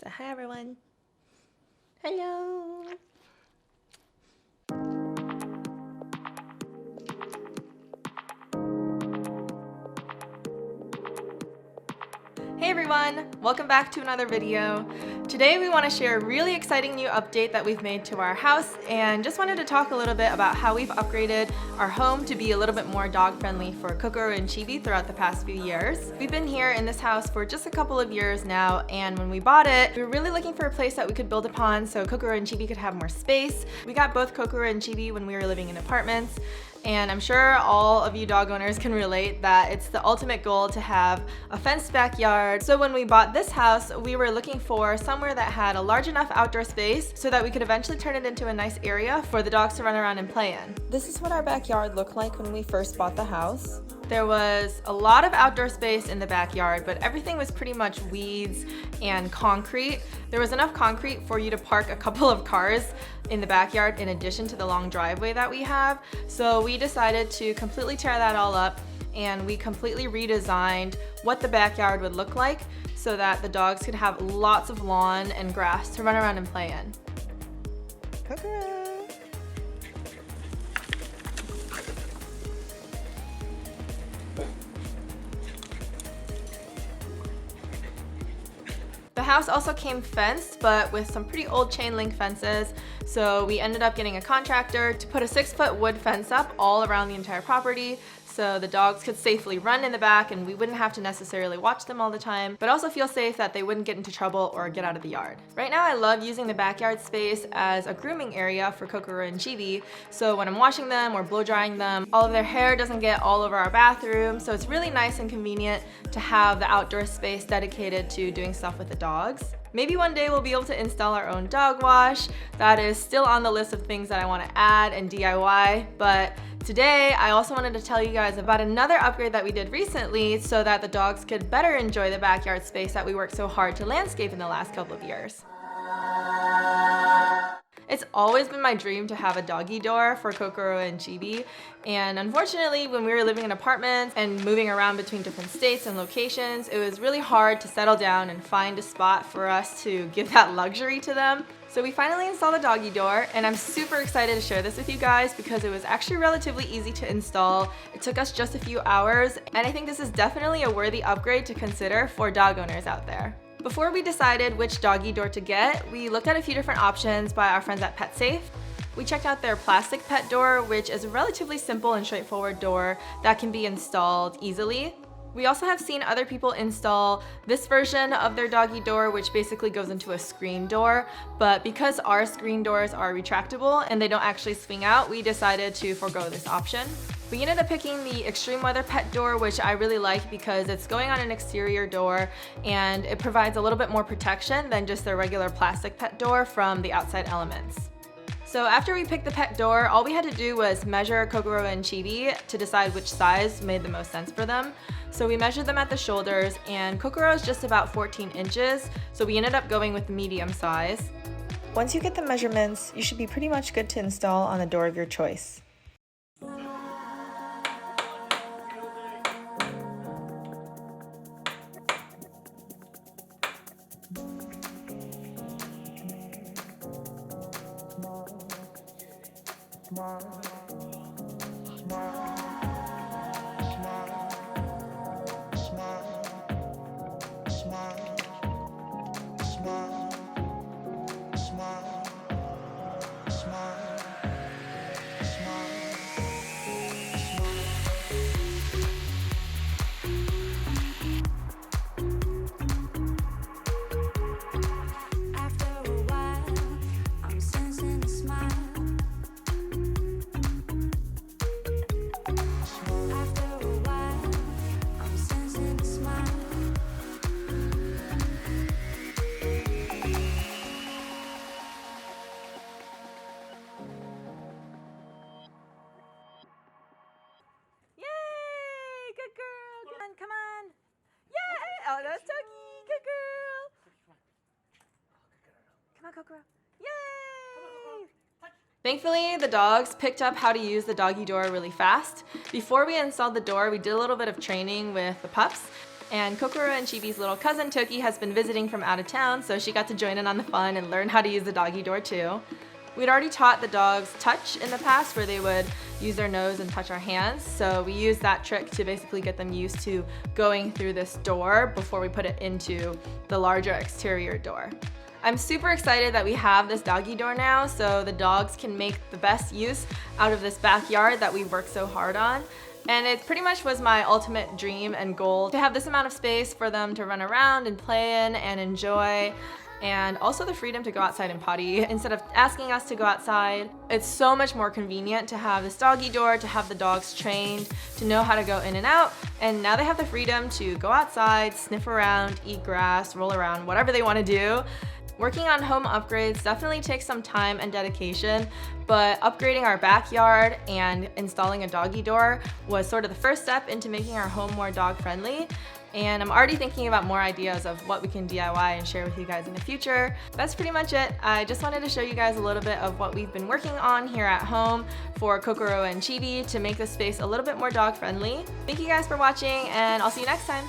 Say hi, everyone. Hello. Hey everyone, welcome back to another video. Today we want to share a really exciting new update that we've made to our house, and just wanted to talk a little bit about how we've upgraded our home to be a little bit more dog friendly for Kokoro and Chibi throughout the past few years. We've been here in this house for just a couple of years now, and when we bought it, we were really looking for a place that we could build upon so Kokoro and Chibi could have more space. We got both Kokoro and Chibi when we were living in apartments, and I'm sure all of you dog owners can relate that it's the ultimate goal to have a fenced backyard. So when we bought this house, we were looking for somewhere that had a large enough outdoor space so that we could eventually turn it into a nice area for the dogs to run around and play in. This is what our backyard looked like when we first bought the house. There was a lot of outdoor space in the backyard, but everything was pretty much weeds and concrete. There was enough concrete for you to park a couple of cars in the backyard in addition to the long driveway that we have. So we decided to completely tear that all up, and we completely redesigned what the backyard would look like so that the dogs could have lots of lawn and grass to run around and play in. Kokoro. The house also came fenced, but with some pretty old chain link fences, so we ended up getting a contractor to put a 6-foot wood fence up all around the entire property so the dogs could safely run in the back and we wouldn't have to necessarily watch them all the time, but also feel safe that they wouldn't get into trouble or get out of the yard. Right now I love using the backyard space as a grooming area for Kokoro and Chibi, so when I'm washing them or blow drying them, all of their hair doesn't get all over our bathroom, so it's really nice and convenient to have the outdoor space dedicated to doing stuff with the dogs. Maybe one day we'll be able to install our own dog wash. That is still on the list of things that I want to add and DIY, but today I also wanted to tell you guys about another upgrade that we did recently so that the dogs could better enjoy the backyard space that we worked so hard to landscape in the last couple of years. It's always been my dream to have a doggy door for Kokoro and Chibi, and unfortunately when we were living in apartments and moving around between different states and locations, it was really hard to settle down and find a spot for us to give that luxury to them. So we finally installed a doggy door, and I'm super excited to share this with you guys because it was actually relatively easy to install. It took us just a few hours, and I think this is definitely a worthy upgrade to consider for dog owners out there. Before we decided which doggy door to get, we looked at a few different options by our friends at PetSafe. We checked out their plastic pet door, which is a relatively simple and straightforward door that can be installed easily. We also have seen other people install this version of their doggy door, which basically goes into a screen door, but because our screen doors are retractable and they don't actually swing out, we decided to forego this option. We ended up picking the extreme weather pet door, which I really like because it's going on an exterior door and it provides a little bit more protection than just the regular plastic pet door from the outside elements. So after we picked the pet door, all we had to do was measure Kokoro and Chibi to decide which size made the most sense for them. So we measured them at the shoulders, and Kokoro is just about 14 inches, so we ended up going with the medium size. Once you get the measurements, you should be pretty much good to install on the door of your choice. Come on. Yay! Oh, that's Toki. Good girl. Come on, Kokoro. Yay! Thankfully, the dogs picked up how to use the doggy door really fast. Before we installed the door, we did a little bit of training with the pups. And Kokoro and Chibi's little cousin Toki has been visiting from out of town, so she got to join in on the fun and learn how to use the doggy door too. We'd already taught the dogs touch in the past, where they would use their nose and touch our hands, so we used that trick to basically get them used to going through this door before we put it into the larger exterior door. I'm super excited that we have this doggy door now, so the dogs can make the best use out of this backyard that we worked so hard on. And it pretty much was my ultimate dream and goal to have this amount of space for them to run around and play in and enjoy, and also the freedom to go outside and potty instead of asking us to go outside. It's so much more convenient to have this doggy door, to have the dogs trained to know how to go in and out, and now they have the freedom to go outside, sniff around, eat grass, roll around, whatever they want to do. Working on home upgrades definitely takes some time and dedication, but upgrading our backyard and installing a doggy door was sort of the first step into making our home more dog friendly. And I'm already thinking about more ideas of what we can DIY and share with you guys in the future. That's pretty much it. I just wanted to show you guys a little bit of what we've been working on here at home for Kokoro and Chibi to make this space a little bit more dog friendly. Thank you guys for watching, and I'll see you next time.